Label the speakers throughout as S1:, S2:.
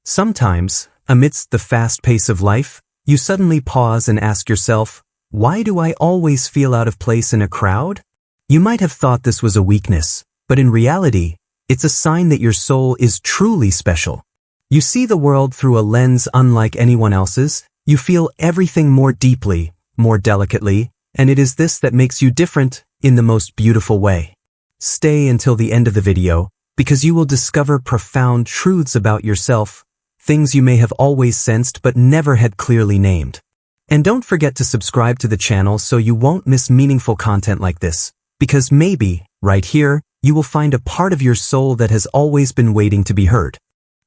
S1: Sometimes, amidst the fast pace of life, you suddenly pause and ask yourself, why do I always feel out of place in a crowd? You might have thought this was a weakness, but in reality, it's a sign that your soul is truly special. You see the world through a lens unlike anyone else's, you feel everything more deeply, more delicately, and it is this that makes you different in the most beautiful way. Stay until the end of the video, because you will discover profound truths about yourself, things you may have always sensed but never had clearly named. And don't forget to subscribe to the channel so you won't miss meaningful content like this, because maybe, right here, you will find a part of your soul that has always been waiting to be heard.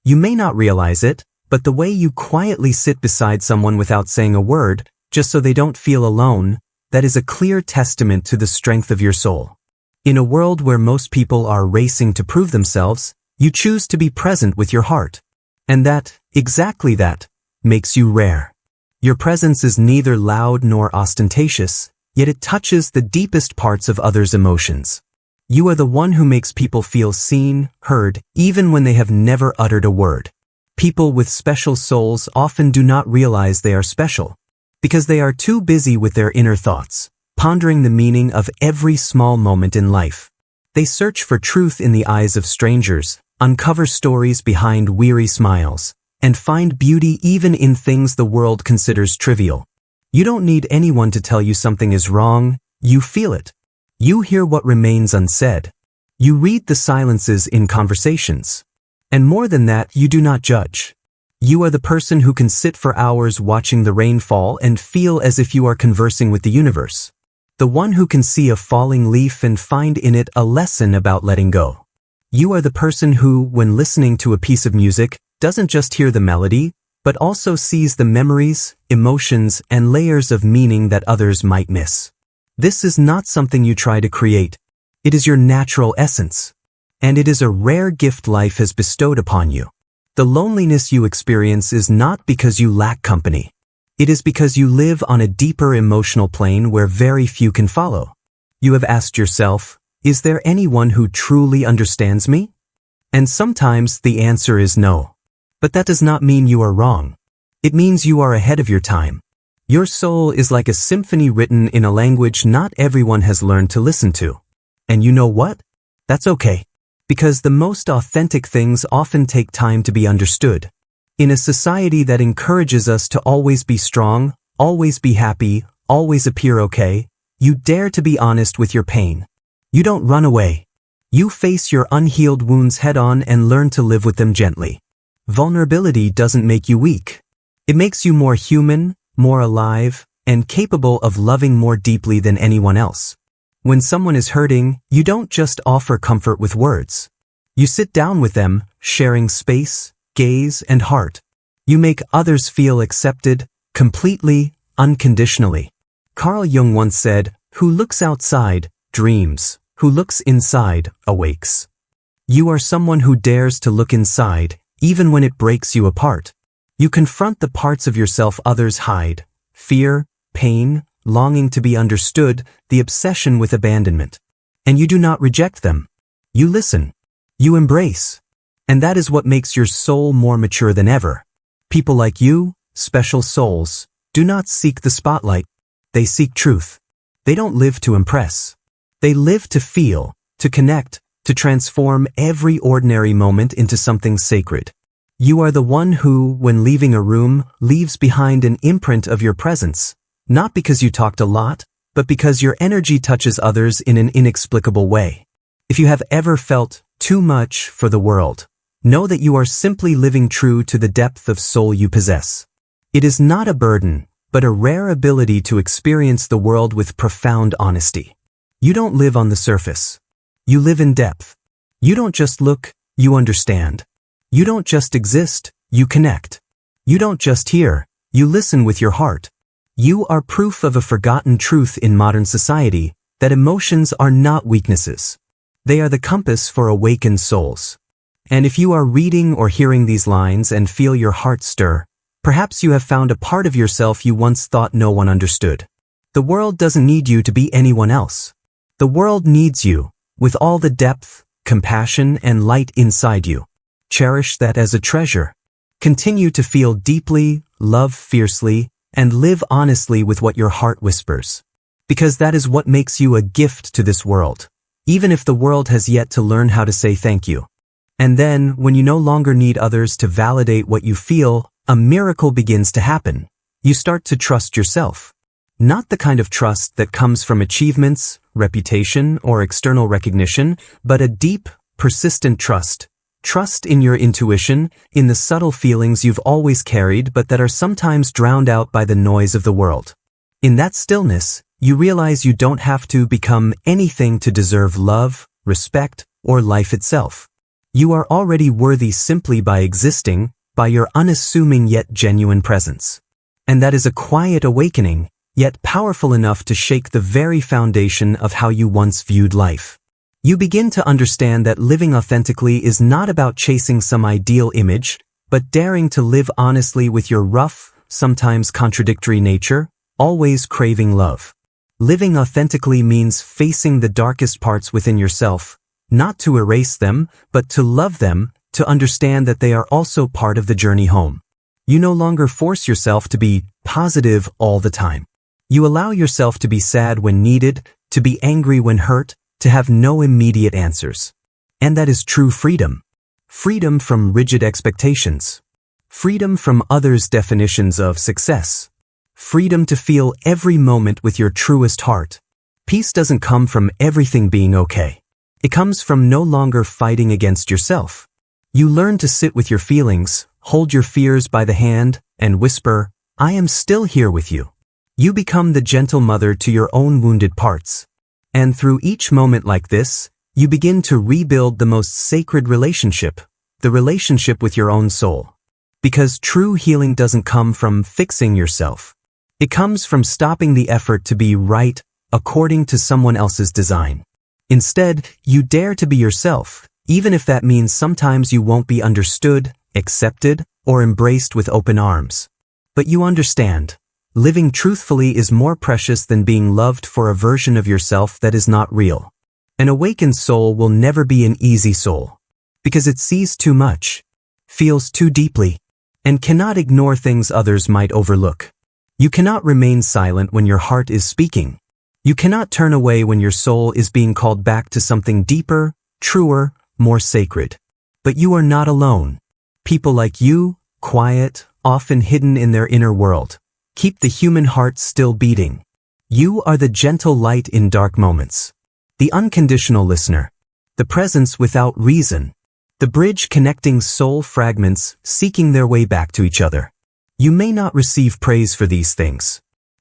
S1: You may not realize it, but the way you quietly sit beside someone without saying a word, just so they don't feel alone, that is a clear testament to the strength of your soul. In a world where most people are racing to prove themselves, you choose to be present with your heart. And that, exactly that, makes you rare. Your presence is neither loud nor ostentatious, yet it touches the deepest parts of others' emotions. You are the one who makes people feel seen, heard, even when they have never uttered a word. People with special souls often do not realize they are special, because they are too busy with their inner thoughts, pondering the meaning of every small moment in life. They search for truth in the eyes of strangers, uncover stories behind weary smiles, and find beauty even in things the world considers trivial. You don't need anyone to tell you something is wrong, you feel it. You hear what remains unsaid. You read the silences in conversations. And more than that, you do not judge. You are the person who can sit for hours watching the rain fall and feel as if you are conversing with the universe. The one who can see a falling leaf and find in it a lesson about letting go. You are the person who, when listening to a piece of music, doesn't just hear the melody, but also sees the memories, emotions, and layers of meaning that others might miss. This is not something you try to create. It is your natural essence. And it is a rare gift life has bestowed upon you. The loneliness you experience is not because you lack company. It is because you live on a deeper emotional plane where very few can follow. You have asked yourself, is there anyone who truly understands me? And sometimes the answer is no. But that does not mean you are wrong. It means you are ahead of your time. Your soul is like a symphony written in a language not everyone has learned to listen to. And you know what? That's okay. Because the most authentic things often take time to be understood. In a society that encourages us to always be strong, always be happy, always appear okay, you dare to be honest with your pain. You don't run away. You face your unhealed wounds head-on and learn to live with them gently. Vulnerability doesn't make you weak. It makes you more human, more alive, and capable of loving more deeply than anyone else. When someone is hurting, you don't just offer comfort with words. You sit down with them, sharing space, gaze, and heart. You make others feel accepted, completely, unconditionally. Carl Jung once said, "Who looks outside, dreams. Who looks inside, awakes." You are someone who dares to look inside, even when it breaks you apart. You confront the parts of yourself others hide, fear, pain, longing to be understood, the obsession with abandonment. And you do not reject them. You listen. You embrace. And that is what makes your soul more mature than ever. People like you, special souls, do not seek the spotlight. They seek truth. They don't live to impress. They live to feel, to connect, to transform every ordinary moment into something sacred. You are the one who, when leaving a room, leaves behind an imprint of your presence, not because you talked a lot, but because your energy touches others in an inexplicable way. If you have ever felt too much for the world, know that you are simply living true to the depth of soul you possess. It is not a burden, but a rare ability to experience the world with profound honesty. You don't live on the surface. You live in depth. You don't just look, you understand. You don't just exist, you connect. You don't just hear, you listen with your heart. You are proof of a forgotten truth in modern society, that emotions are not weaknesses. They are the compass for awakened souls. And if you are reading or hearing these lines and feel your heart stir, perhaps you have found a part of yourself you once thought no one understood. The world doesn't need you to be anyone else. The world needs you, with all the depth, compassion, and light inside you. Cherish that as a treasure. Continue to feel deeply, love fiercely, and live honestly with what your heart whispers. Because that is what makes you a gift to this world, even if the world has yet to learn how to say thank you. And then, when you no longer need others to validate what you feel, a miracle begins to happen. You start to trust yourself. Not the kind of trust that comes from achievements, reputation, or external recognition, but a deep, persistent trust. Trust in your intuition, in the subtle feelings you've always carried but that are sometimes drowned out by the noise of the world. In that stillness, you realize you don't have to become anything to deserve love, respect, or life itself. You are already worthy simply by existing, by your unassuming yet genuine presence. And that is a quiet awakening, yet powerful enough to shake the very foundation of how you once viewed life. You begin to understand that living authentically is not about chasing some ideal image, but daring to live honestly with your rough, sometimes contradictory nature, always craving love. Living authentically means facing the darkest parts within yourself, not to erase them, but to love them, to understand that they are also part of the journey home. You no longer force yourself to be positive all the time. You allow yourself to be sad when needed, to be angry when hurt, to have no immediate answers. And that is true freedom. Freedom from rigid expectations. Freedom from others' definitions of success. Freedom to feel every moment with your truest heart. Peace doesn't come from everything being okay. It comes from no longer fighting against yourself. You learn to sit with your feelings, hold your fears by the hand, and whisper, "I am still here with you." You become the gentle mother to your own wounded parts. And through each moment like this, you begin to rebuild the most sacred relationship, the relationship with your own soul. Because true healing doesn't come from fixing yourself. It comes from stopping the effort to be right according to someone else's design. Instead, you dare to be yourself, even if that means sometimes you won't be understood, accepted, or embraced with open arms. But you understand. Living truthfully is more precious than being loved for a version of yourself that is not real. An awakened soul will never be an easy soul, because it sees too much, feels too deeply, and cannot ignore things others might overlook. You cannot remain silent when your heart is speaking. You cannot turn away when your soul is being called back to something deeper, truer, more sacred. But you are not alone. People like you, quiet, often hidden in their inner world, keep the human heart still beating. You are the gentle light in dark moments. The unconditional listener. The presence without reason. The bridge connecting soul fragments seeking their way back to each other. You may not receive praise for these things,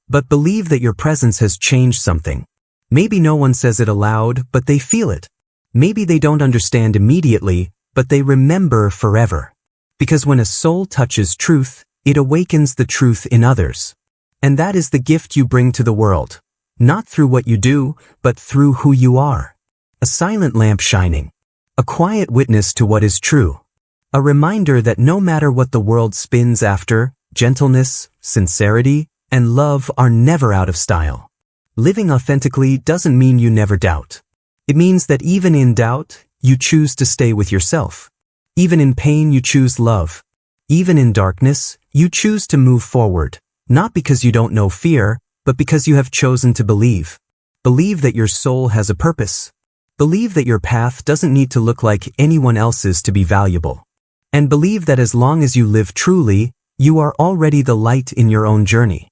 S1: but believe that your presence has changed something. Maybe no one says it aloud, but they feel it. Maybe they don't understand immediately, but they remember forever. Because when a soul touches truth, it awakens the truth in others. And that is the gift you bring to the world. Not through what you do, but through who you are. A silent lamp shining. A quiet witness to what is true. A reminder that no matter what the world spins after, gentleness, sincerity, and love are never out of style. Living authentically doesn't mean you never doubt. It means that even in doubt, you choose to stay with yourself. Even in pain, you choose love. Even in darkness, you choose to move forward, not because you don't know fear, but because you have chosen to believe. Believe that your soul has a purpose. Believe that your path doesn't need to look like anyone else's to be valuable. And believe that as long as you live truly, you are already the light in your own journey.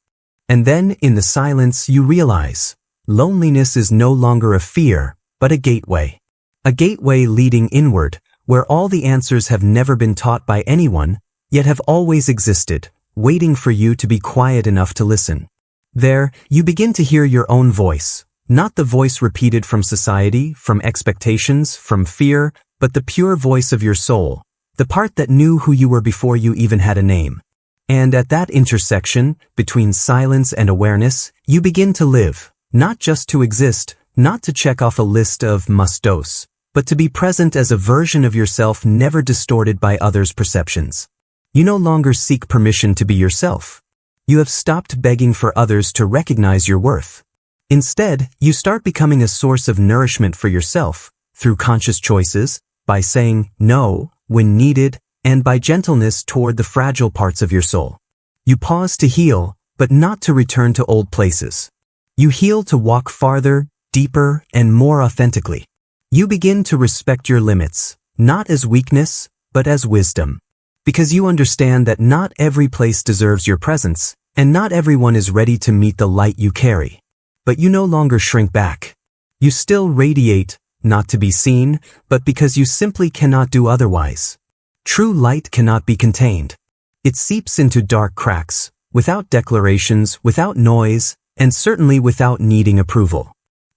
S1: And then, in the silence, you realize, loneliness is no longer a fear, but a gateway. A gateway leading inward, where all the answers have never been taught by anyone, yet have always existed, waiting for you to be quiet enough to listen. There, you begin to hear your own voice, not the voice repeated from society, from expectations, from fear, but the pure voice of your soul, the part that knew who you were before you even had a name. And at that intersection, between silence and awareness, you begin to live, not just to exist, not to check off a list of must-dos, but to be present as a version of yourself never distorted by others' perceptions. You no longer seek permission to be yourself. You have stopped begging for others to recognize your worth. Instead, you start becoming a source of nourishment for yourself, through conscious choices, by saying no when needed, and by gentleness toward the fragile parts of your soul. You pause to heal, but not to return to old places. You heal to walk farther, deeper, and more authentically. You begin to respect your limits, not as weakness, but as wisdom. Because you understand that not every place deserves your presence, and not everyone is ready to meet the light you carry. But you no longer shrink back. You still radiate, not to be seen, but because you simply cannot do otherwise. True light cannot be contained. It seeps into dark cracks, without declarations, without noise, and certainly without needing approval.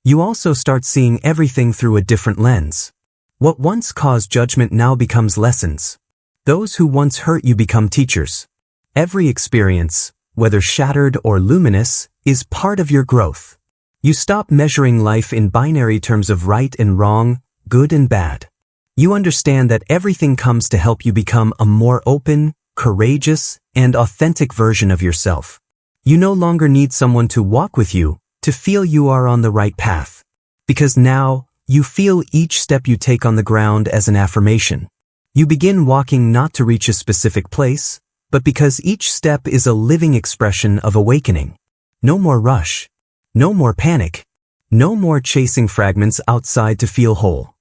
S1: You also start seeing everything through a different lens. What once caused judgment now becomes lessons. Those who once hurt you become teachers. Every experience, whether shattered or luminous, is part of your growth. You stop measuring life in binary terms of right and wrong, good and bad. You understand that everything comes to help you become a more open, courageous, and authentic version of yourself. You no longer need someone to walk with you to feel you are on the right path. Because now, you feel each step you take on the ground as an affirmation. You begin walking not to reach a specific place, but because each step is a living expression of awakening. No more rush. No more panic. No more chasing fragments outside to feel whole.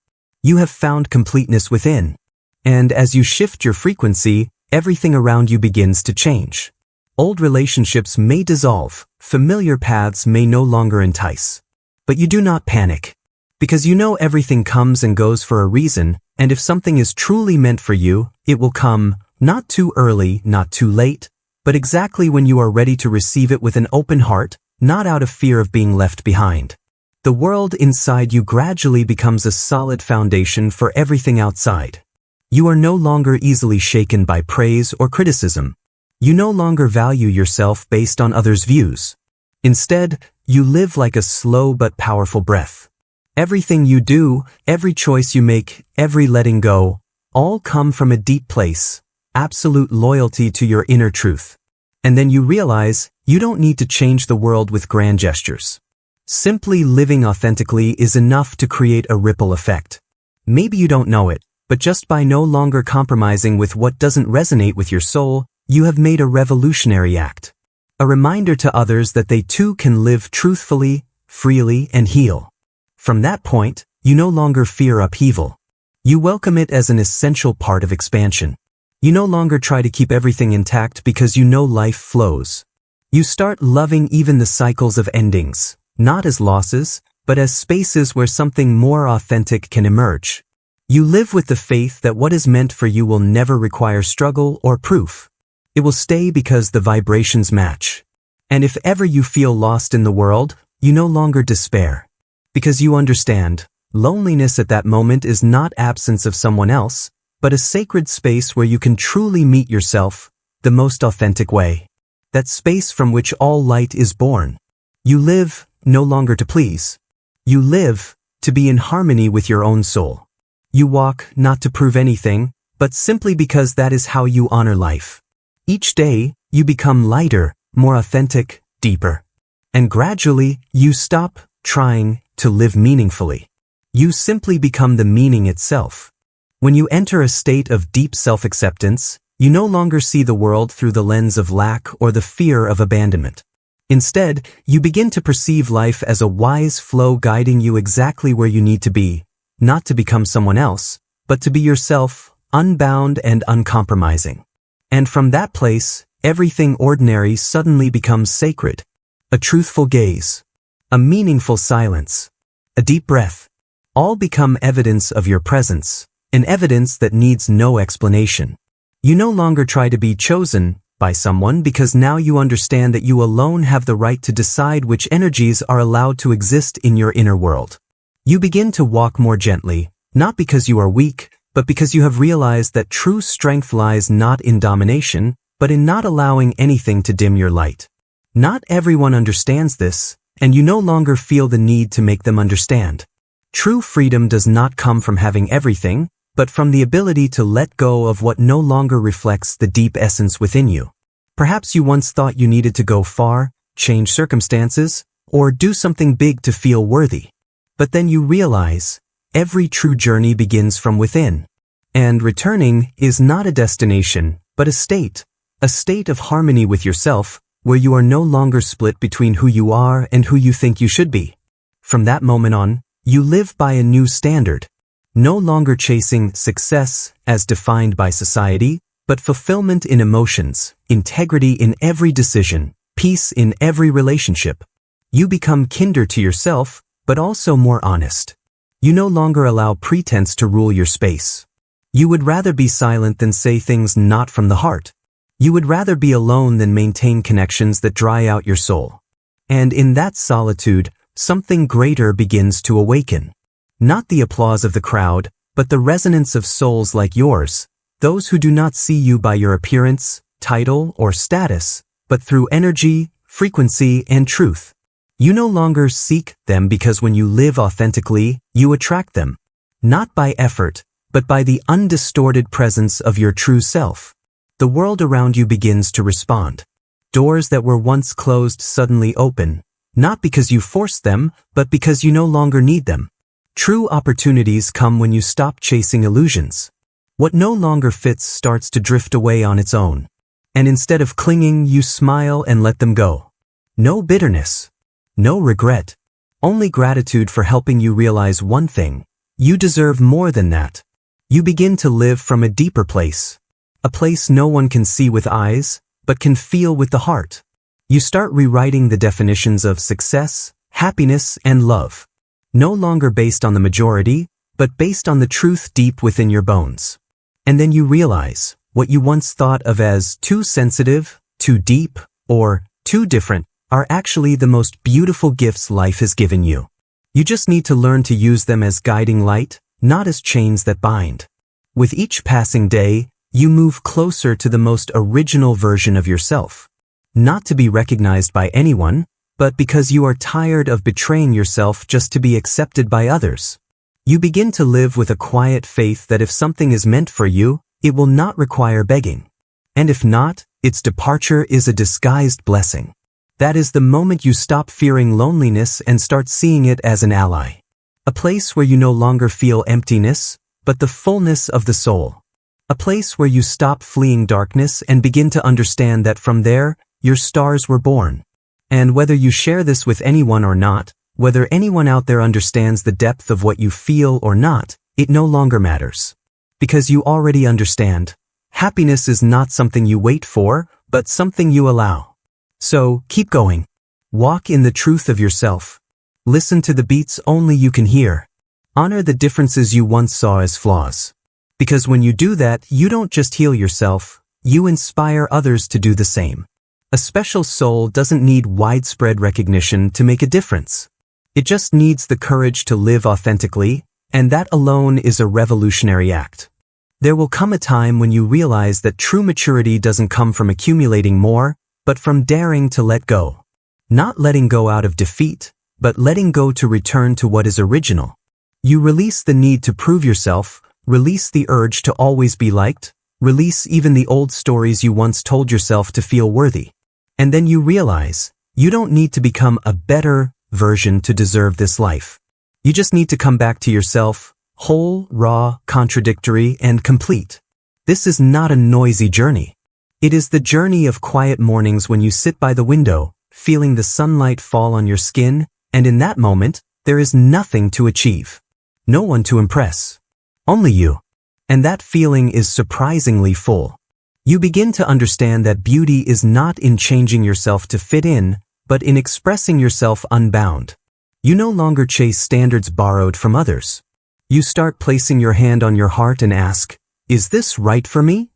S1: You have found completeness within. And as you shift your frequency, everything around you begins to change. Old relationships may dissolve, familiar paths may no longer entice. But you do not panic. Because you know everything comes and goes for a reason, and if something is truly meant for you, it will come, not too early, not too late, but exactly when you are ready to receive it with an open heart, not out of fear of being left behind. The world inside you gradually becomes a solid foundation for everything outside. You are no longer easily shaken by praise or criticism. You no longer value yourself based on others' views. Instead, you live like a slow but powerful breath. Everything you do, every choice you make, every letting go, all come from a deep place, absolute loyalty to your inner truth. And then you realize you don't need to change the world with grand gestures. Simply living authentically is enough to create a ripple effect. Maybe you don't know it, but just by no longer compromising with what doesn't resonate with your soul, you have made a revolutionary act. A reminder to others that they too can live truthfully, freely, and heal. From that point, you no longer fear upheaval. You welcome it as an essential part of expansion. You no longer try to keep everything intact because you know life flows. You start loving even the cycles of endings, not as losses, but as spaces where something more authentic can emerge. You live with the faith that what is meant for you will never require struggle or proof. It will stay because the vibrations match. And if ever you feel lost in the world, you no longer despair. Because you understand, loneliness at that moment is not absence of someone else, but a sacred space where you can truly meet yourself, the most authentic way. That space from which all light is born. You live, no longer to please. You live, to be in harmony with your own soul. You walk, not to prove anything, but simply because that is how you honor life. Each day, you become lighter, more authentic, deeper. And gradually, you stop trying to live meaningfully. You simply become the meaning itself. When you enter a state of deep self-acceptance, you no longer see the world through the lens of lack or the fear of abandonment. Instead, you begin to perceive life as a wise flow guiding you exactly where you need to be, not to become someone else, but to be yourself, unbound and uncompromising. And from that place, everything ordinary suddenly becomes sacred. A truthful gaze, a meaningful silence, a deep breath, all become evidence of your presence, an evidence that needs no explanation. You no longer try to be chosen by someone because now you understand that you alone have the right to decide which energies are allowed to exist in your inner world. You begin to walk more gently, not because you are weak, but because you have realized that true strength lies not in domination, but in not allowing anything to dim your light. Not everyone understands this, and you no longer feel the need to make them understand. True freedom does not come from having everything, but from the ability to let go of what no longer reflects the deep essence within you. Perhaps you once thought you needed to go far, change circumstances, or do something big to feel worthy. But then you realize, every true journey begins from within. And returning is not a destination, but a state of harmony with yourself, where you are no longer split between who you are and who you think you should be. From that moment on, you live by a new standard, no longer chasing success as defined by society, but fulfillment in emotions, integrity in every decision, peace in every relationship. You become kinder to yourself, but also more honest. You no longer allow pretense to rule your space. You would rather be silent than say things not from the heart. You would rather be alone than maintain connections that dry out your soul. And in that solitude, something greater begins to awaken. Not the applause of the crowd, but the resonance of souls like yours, those who do not see you by your appearance, title, or status, but through energy, frequency, and truth. You no longer seek them because when you live authentically, you attract them. Not by effort, but by the undistorted presence of your true self. The world around you begins to respond. Doors that were once closed suddenly open, not because you forced them, but because you no longer need them. True opportunities come when you stop chasing illusions. What no longer fits starts to drift away on its own. And instead of clinging, you smile and let them go. No bitterness. No regret. Only gratitude for helping you realize one thing. You deserve more than that. You begin to live from a deeper place. A place no one can see with eyes, but can feel with the heart. You start rewriting the definitions of success, happiness, and love. No longer based on the majority, but based on the truth deep within your bones. And then you realize, what you once thought of as too sensitive, too deep, or too different, are actually the most beautiful gifts life has given you. You just need to learn to use them as guiding light, not as chains that bind. With each passing day, you move closer to the most original version of yourself. Not to be recognized by anyone, but because you are tired of betraying yourself just to be accepted by others. You begin to live with a quiet faith that if something is meant for you, it will not require begging. And if not, its departure is a disguised blessing. That is the moment you stop fearing loneliness and start seeing it as an ally. A place where you no longer feel emptiness, but the fullness of the soul. A place where you stop fleeing darkness and begin to understand that from there, your stars were born. And whether you share this with anyone or not, whether anyone out there understands the depth of what you feel or not, it no longer matters. Because you already understand. Happiness is not something you wait for, but something you allow. So, keep going. Walk in the truth of yourself. Listen to the beats only you can hear. Honor the differences you once saw as flaws. Because when you do that, you don't just heal yourself, you inspire others to do the same. A special soul doesn't need widespread recognition to make a difference. It just needs the courage to live authentically, and that alone is a revolutionary act. There will come a time when you realize that true maturity doesn't come from accumulating more, but from daring to let go. Not letting go out of defeat, but letting go to return to what is original. You release the need to prove yourself, release the urge to always be liked, release even the old stories you once told yourself to feel worthy. And then you realize, you don't need to become a better version to deserve this life. You just need to come back to yourself, whole, raw, contradictory, and complete. This is not a noisy journey. It is the journey of quiet mornings when you sit by the window, feeling the sunlight fall on your skin, and in that moment, there is nothing to achieve. No one to impress. Only you. And that feeling is surprisingly full. You begin to understand that beauty is not in changing yourself to fit in, but in expressing yourself unbound. You no longer chase standards borrowed from others. You start placing your hand on your heart and ask, is this right for me?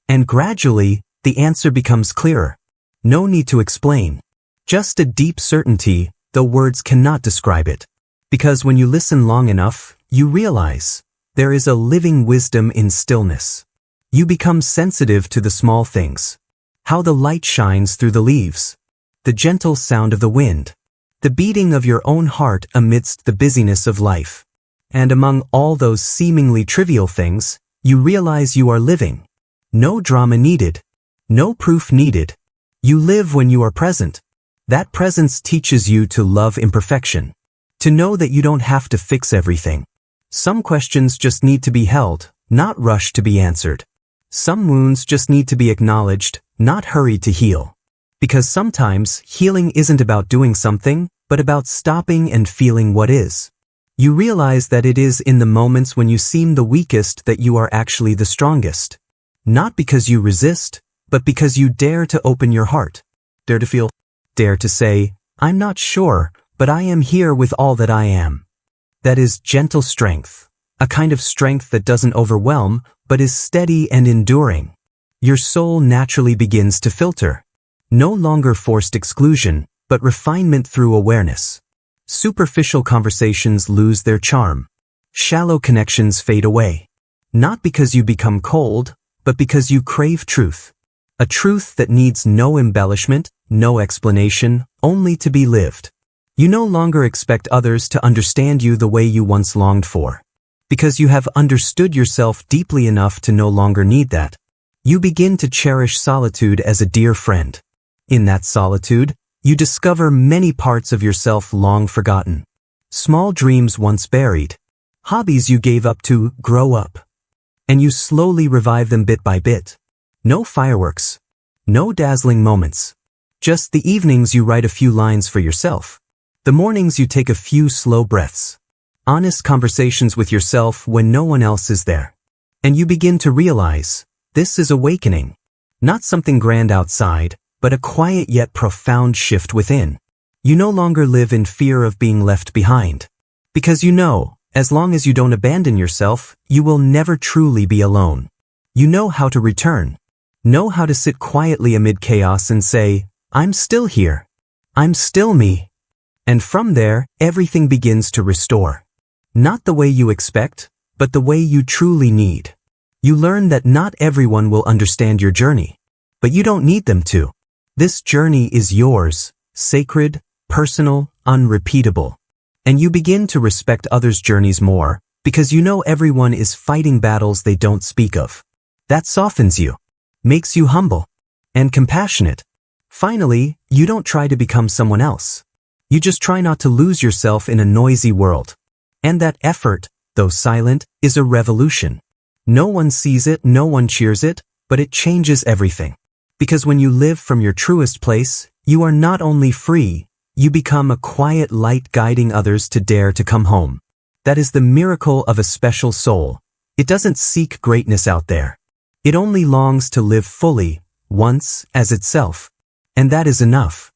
S1: And gradually, the answer becomes clearer. No need to explain. Just a deep certainty, though words cannot describe it. Because when you listen long enough, you realize there is a living wisdom in stillness. You become sensitive to the small things. How the light shines through the leaves. The gentle sound of the wind. The beating of your own heart amidst the busyness of life. And among all those seemingly trivial things, you realize you are living. No drama needed. No proof needed. You live when you are present. That presence teaches you to love imperfection. To know that you don't have to fix everything. Some questions just need to be held, not rushed to be answered. Some wounds just need to be acknowledged, not hurried to heal. Because sometimes healing isn't about doing something, but about stopping and feeling what is. You realize that it is in the moments when you seem the weakest that you are actually the strongest. Not because you resist, but because you dare to open your heart. Dare to feel. Dare to say, I'm not sure, but I am here with all that I am. That is gentle strength. A kind of strength that doesn't overwhelm, but is steady and enduring. Your soul naturally begins to filter. No longer forced exclusion, but refinement through awareness. Superficial conversations lose their charm. Shallow connections fade away. Not because you become cold, but because you crave truth. A truth that needs no embellishment, no explanation, only to be lived. You no longer expect others to understand you the way you once longed for. Because you have understood yourself deeply enough to no longer need that. You begin to cherish solitude as a dear friend. In that solitude, you discover many parts of yourself long forgotten. Small dreams once buried. Hobbies you gave up to grow up. And you slowly revive them bit by bit. No fireworks. No dazzling moments. Just the evenings you write a few lines for yourself. The mornings you take a few slow breaths. Honest conversations with yourself when no one else is there. And you begin to realize, this is awakening. Not something grand outside, but a quiet yet profound shift within. You no longer live in fear of being left behind. Because you know, as long as you don't abandon yourself, you will never truly be alone. You know how to return. Know how to sit quietly amid chaos and say, I'm still here. I'm still me. And from there, everything begins to restore. Not the way you expect, but the way you truly need. You learn that not everyone will understand your journey. But you don't need them to. This journey is yours, sacred, personal, unrepeatable. And you begin to respect others' journeys more, because you know everyone is fighting battles they don't speak of. That softens you, makes you humble, and compassionate. Finally, you don't try to become someone else. You just try not to lose yourself in a noisy world. And that effort, though silent, is a revolution. No one sees it, no one cheers it, but it changes everything. Because when you live from your truest place, you are not only free, you become a quiet light guiding others to dare to come home. That is the miracle of a special soul. It doesn't seek greatness out there. It only longs to live fully, once, as itself. And that is enough.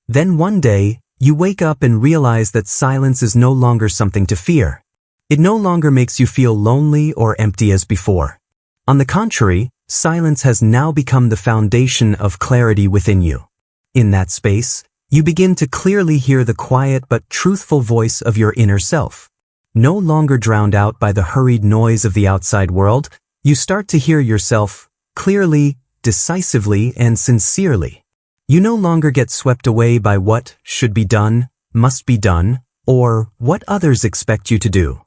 S1: Then one day, you wake up and realize that silence is no longer something to fear. It no longer makes you feel lonely or empty as before. On the contrary, silence has now become the foundation of clarity within you. In that space, you begin to clearly hear the quiet but truthful voice of your inner self. No longer drowned out by the hurried noise of the outside world, you start to hear yourself clearly, decisively, and sincerely. You no longer get swept away by what should be done, must be done, or what others expect you to do.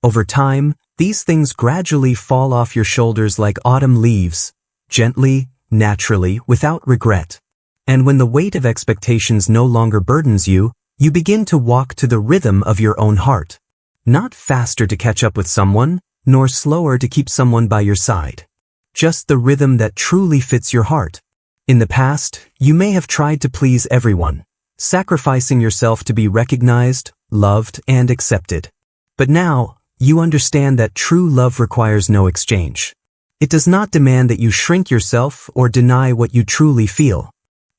S1: Over time, these things gradually fall off your shoulders like autumn leaves, gently, naturally, without regret. And when the weight of expectations no longer burdens you, you begin to walk to the rhythm of your own heart. Not faster to catch up with someone, nor slower to keep someone by your side. Just the rhythm that truly fits your heart. In the past, you may have tried to please everyone, sacrificing yourself to be recognized, loved, and accepted. But now, you understand that true love requires no exchange. It does not demand that you shrink yourself or deny what you truly feel.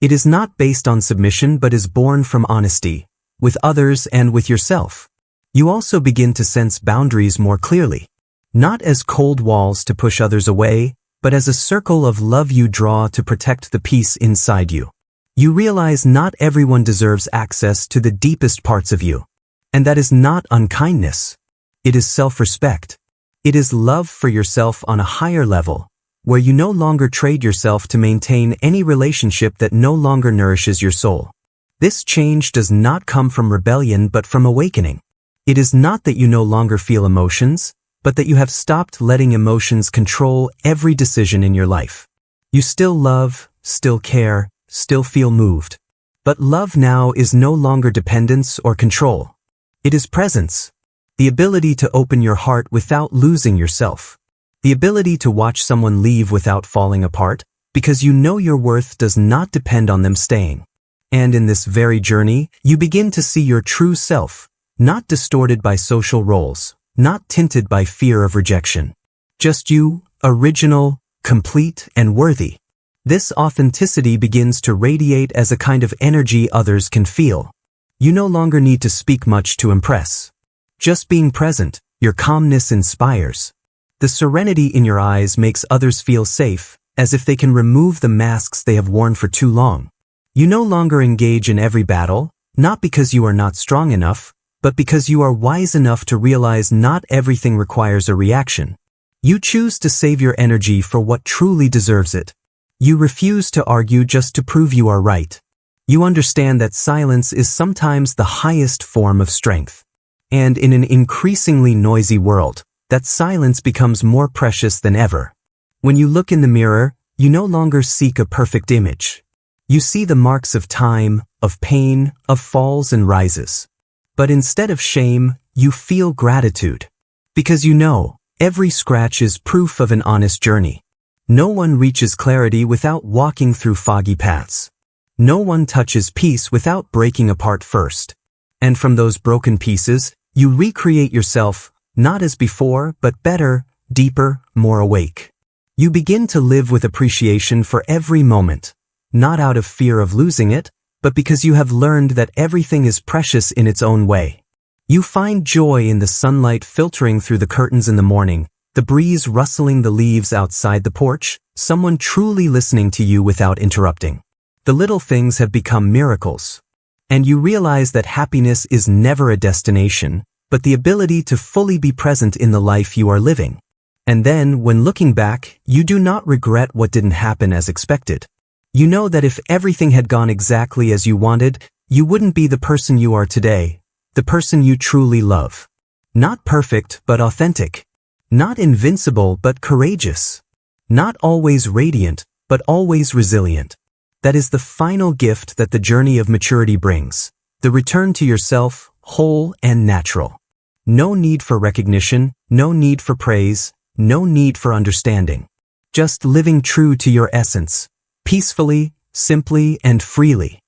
S1: It is not based on submission but is born from honesty, with others and with yourself. You also begin to sense boundaries more clearly, not as cold walls to push others away, but as a circle of love you draw to protect the peace inside you. You realize not everyone deserves access to the deepest parts of you. And that is not unkindness. It is self-respect. It is love for yourself on a higher level, where you no longer trade yourself to maintain any relationship that no longer nourishes your soul. This change does not come from rebellion but from awakening. It is not that you no longer feel emotions, but that you have stopped letting emotions control every decision in your life. You still love, still care, still feel moved. But love now is no longer dependence or control. It is presence. The ability to open your heart without losing yourself. The ability to watch someone leave without falling apart, because you know your worth does not depend on them staying. And in this very journey, you begin to see your true self, not distorted by social roles, not tinted by fear of rejection. Just you, original, complete, and worthy. This authenticity begins to radiate as a kind of energy others can feel. You no longer need to speak much to impress. Just being present, your calmness inspires. The serenity in your eyes makes others feel safe, as if they can remove the masks they have worn for too long. You no longer engage in every battle, not because you are not strong enough, but because you are wise enough to realize not everything requires a reaction. You choose to save your energy for what truly deserves it. You refuse to argue just to prove you are right. You understand that silence is sometimes the highest form of strength. And in an increasingly noisy world, that silence becomes more precious than ever. When you look in the mirror, you no longer seek a perfect image. You see the marks of time, of pain, of falls and rises. But instead of shame, you feel gratitude. Because you know, every scratch is proof of an honest journey. No one reaches clarity without walking through foggy paths. No one touches peace without breaking apart first. And from those broken pieces, you recreate yourself, not as before, but better, deeper, more awake. You begin to live with appreciation for every moment, not out of fear of losing it, but because you have learned that everything is precious in its own way. You find joy in the sunlight filtering through the curtains in the morning, the breeze rustling the leaves outside the porch, someone truly listening to you without interrupting. The little things have become miracles. And you realize that happiness is never a destination, but the ability to fully be present in the life you are living. And then, when looking back, you do not regret what didn't happen as expected. You know that if everything had gone exactly as you wanted, you wouldn't be the person you are today, the person you truly love. Not perfect, but authentic. Not invincible, but courageous. Not always radiant, but always resilient. That is the final gift that the journey of maturity brings. The return to yourself, whole and natural. No need for recognition, no need for praise, no need for understanding. Just living true to your essence, peacefully, simply, and freely.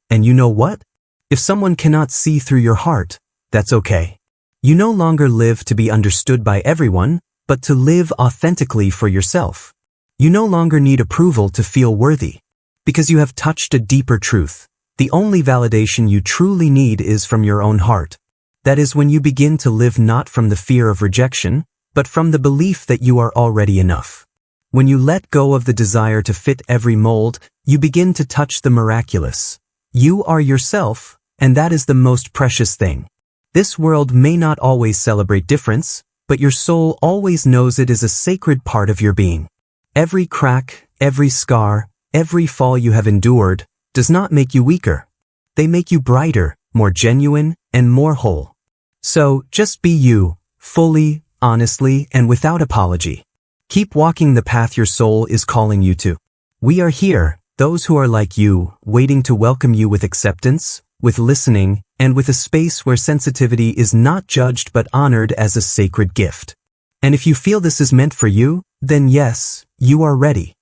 S1: And you know what? If someone cannot see through your heart, that's okay. You no longer live to be understood by everyone, but to live authentically for yourself. You no longer need approval to feel worthy. Because you have touched a deeper truth. The only validation you truly need is from your own heart. That is when you begin to live not from the fear of rejection, but from the belief that you are already enough. When you let go of the desire to fit every mold, you begin to touch the miraculous. You are yourself, and that is the most precious thing. This world may not always celebrate difference, but your soul always knows it is a sacred part of your being. Every crack, every scar, every fall you have endured does not make you weaker. They make you brighter, more genuine, and more whole. So, just be you, fully, honestly, and without apology. Keep walking the path your soul is calling you to. We are here, those who are like you, waiting to welcome you with acceptance, with listening, and with a space where sensitivity is not judged but honored as a sacred gift. And if you feel this is meant for you, then yes, you are ready.